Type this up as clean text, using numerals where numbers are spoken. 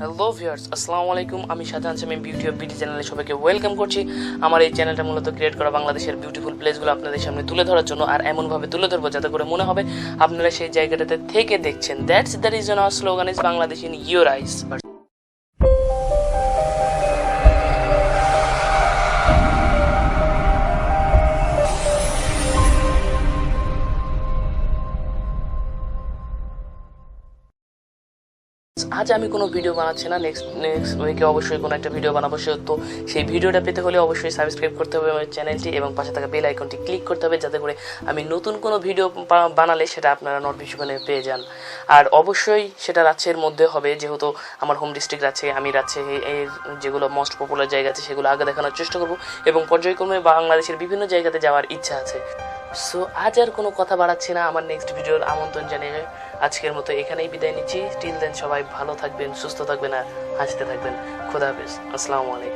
Hello viewers, আসসালামু আলাইকুম। আমি Shahjahan Shamim beauty of BD চ্যানেলে সবাইকে ওয়েলকাম করছি। আমার এই চ্যানেলটা মূলত ক্রিয়েট করা বাংলাদেশের বিউটিফুল প্লেসগুলো আপনাদের সামনে তুলে ধরার জন্য, আর এমনভাবে তুলে ধরবো যাতে করে মনে হবে আপনারা সেই জায়গাটাতে থেকে দেখছেন। That's the reason our slogan is Bangladesh in your eyes. আজ আমি কোনো ভিডিও বানাচ্ছি না, নেক্সট উইকে অবশ্যই কোনো একটা ভিডিও বানাবো। তো সেই ভিডিওটা পেতে হলে অবশ্যই সাবস্ক্রাইব করতে হবে আমার চ্যানেলটি এবং পাশে থাকা বেল আইকনটি ক্লিক করতে হবে যাতে করে আমি নতুন কোনো ভিডিও বানালে সেটা আপনারা নোটিফিকেশনে পেয়ে যান। আর অবশ্যই সেটা রাজশাহীর মধ্যে হবে, যেহেতু আমার হোম ডিস্ট্রিক্ট রাজশাহী। আমি রাজশাহী এর যেগুলো মোস্ট পপুলার জায়গা আছে সেগুলো আগে দেখানোর চেষ্টা করবো এবং পর্যায়ক্রমে বাংলাদেশের বিভিন্ন জায়গাতে যাওয়ার ইচ্ছা আছে। সো আজ আর কোনো কথা বাড়াচ্ছি না, আমার নেক্সট ভিডিওর আমন্ত্রণ জানিয়ে আজকের মতো এখানেই বিদায় নিচ্ছি। টিল দেন সবাই ভালো থাকবেন, সুস্থ থাকবেন আর হাসতে থাকবেন। খোদা হাফেজ, আসসালামু আলাইকুম।